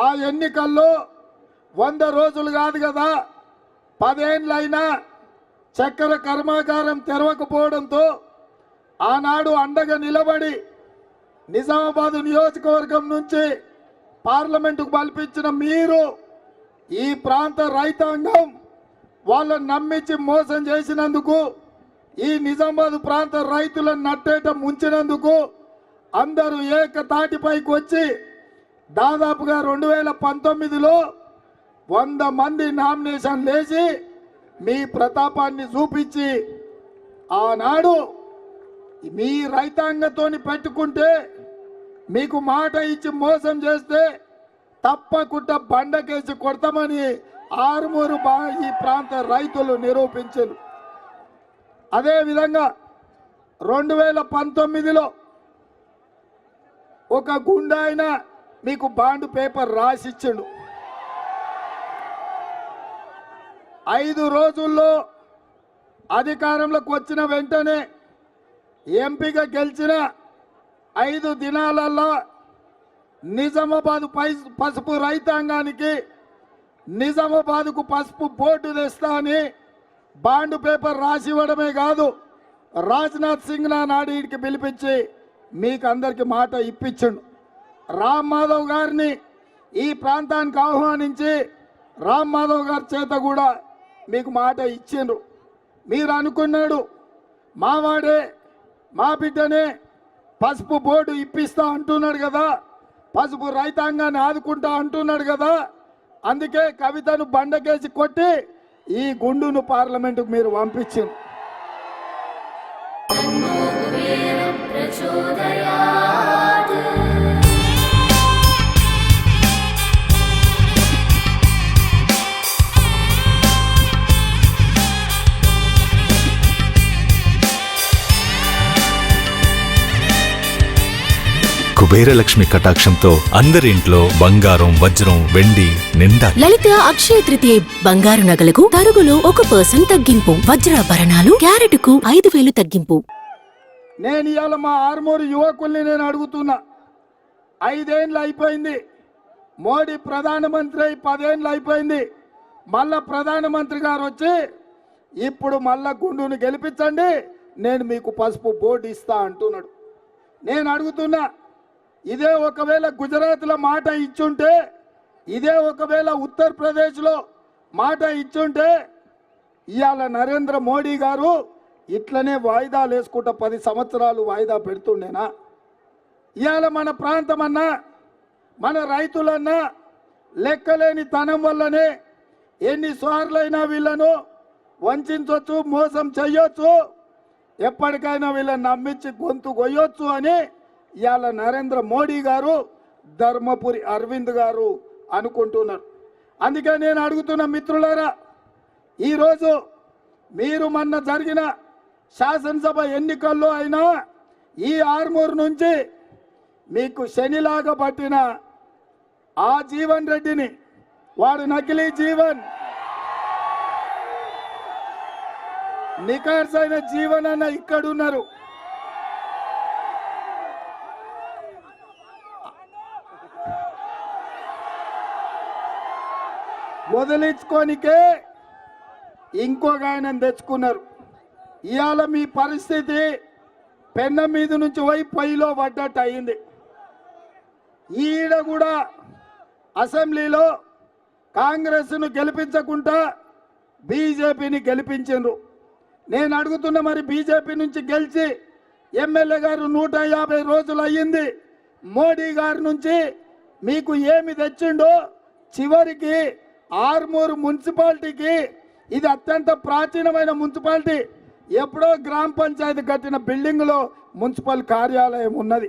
ఆ ఎన్నికల్లో 100 రోజులు కాదు కదా, 10 ఏళ్ళైనా చక్కెర కర్మాగారం తెరవకపోవడంతో ఆనాడు అండగా నిలబడి నిజామాబాద్ నియోజకవర్గం నుంచి పార్లమెంటుకు పంపించిన మీరు ఈ ప్రాంత రైతాంగం వాళ్ళని నమ్మించి మోసం చేసినందుకు, ఈ నిజామాబాద్ ప్రాంత రైతులను నట్టేట ముంచినందుకు అందరూ ఏకతాటిపైకి వచ్చి దాదాపుగా 2019లో 100 మంది నామినేషన్ వేసి మీ ప్రతాపాన్ని చూపించి ఆనాడు మీ రైతాంగంతోని పెట్టుకుంటే మీకు మాట ఇచ్చి మోసం చేస్తే తప్పకుండా బండకేసి కొడతామని ఆరుమూరు ఈ ప్రాంత రైతులు నిరూపించారు. అదేవిధంగా 2019లో ఒక గుండాయన మీకు బాండ్ పేపర్ రాసిచ్చాడు. 5 రోజుల్లో అధికారంలోకి వచ్చిన వెంటనే ఎంపీగా గెలిచిన 5 దినాలల్లో నిజామాబాద్ పసుపు రైతాంగానికి నిజామాబాద్కు పసుపు బోర్డు తెస్తా అని బాండ్ పేపర్ రాసి ఇవ్వడమే కాదు, రాజ్నాథ్ సింగ్ నాడికి పిలిపించి మీకు అందరికి మాట ఇప్పించండు. రామ్ మాధవ్ గారిని ఈ ప్రాంతానికి ఆహ్వానించి రామ్ మాధవ్ గారి చేత కూడా మీకు మాట ఇచ్చిండ్రు. మీరు అనుకున్నాడు మావాడే మా బిడ్డనే పసుపు బోర్డు ఇప్పిస్తా అంటున్నాడు కదా, పసుపు రైతాంగాన్ని ఆదుకుంటా అంటున్నాడు కదా, అందుకే కవితను బండకేసి కొట్టి ఈ గుండును పార్లమెంటుకు మీరు పంపించింది. కుబేరలక్ష్మి కటాక్షంతో అందరి ఇంట్లో బంగారం, వజ్రం, వెండి నిండా. లలిత అక్షయ తృతీయ బంగారు నగలకు తరుగులో 1% తగ్గింపు, వజ్రాభరణాలు క్యారెట్కు 5,000 తగ్గింపు. నేను ఇవాళ మా ఆర్మూరు యువకుల్ని నేను అడుగుతున్నా, 5 ఏళ్ళు అయిపోయింది, మోడీ ప్రధానమంత్రి అయి 10 ఏళ్ళు అయిపోయింది, మళ్ళా ప్రధానమంత్రి గారు వచ్చి ఇప్పుడు మళ్ళా గుండును గెలిపించండి నేను మీకు పసుపు బోర్డు ఇస్తా అంటున్నాడు. నేను అడుగుతున్నా, ఇదే ఒకవేళ గుజరాత్లో మాట ఇచ్చుంటే, ఇదే ఒకవేళ ఉత్తరప్రదేశ్లో మాట ఇచ్చుంటే ఇవాళ నరేంద్ర మోడీ గారు ఇట్లనే వాయిదాలు వేసుకుంటా 10 సంవత్సరాలు వాయిదా పెడుతుండేనా? ఇవాళ మన ప్రాంతమన్నా మన రైతులన్నా లెక్కలేని తనం వల్లనే ఎన్నిసార్లైనా వీళ్ళను వంచవచ్చు, మోసం చెయ్యొచ్చు, ఎప్పటికైనా వీళ్ళని నమ్మించి గొంతు కొయ్యొచ్చు అని ఇవాళ నరేంద్ర మోడీ గారు, ధర్మపురి అరవింద్ గారు అనుకుంటున్నారు. అందుకే నేను అడుగుతున్న మిత్రులారా, ఈరోజు మీరు మొన్న జరిగిన శాసనసభ ఎన్నికల్లో అయినా ఈ ఆర్మూరు నుంచి మీకు శనిలాగా పట్టిన ఆ జీవన్ రెడ్డిని, వాడు నకిలీ జీవన్, నికార్సైన జీవన్ అన్న ఇక్కడున్నారు. వదిలించుకోనికే ఇంకొక ఆయన తెచ్చుకున్నారు. ఇవాళ మీ పరిస్థితి పెన్న మీద నుంచి పోయి పొయ్యిలో పడ్డట్టు అయింది. ఈడ కూడా అసెంబ్లీలో కాంగ్రెస్ను గెలిపించకుండా బీజేపీని గెలిపించారు. నేను అడుగుతున్నా, మరి బీజేపీ నుంచి గెలిచి ఎమ్మెల్యే గారు 150 రోజులు అయ్యింది, మోడీ గారి నుంచి మీకు ఏమి తెచ్చిండో? చివరికి ఆర్మూరు మున్సిపాలిటీకి, ఇది అత్యంత ప్రాచీనమైన మున్సిపాలిటీ, ఎప్పుడో గ్రామ పంచాయతీ కట్టిన బిల్డింగ్లో మున్సిపల్ కార్యాలయం ఉన్నది.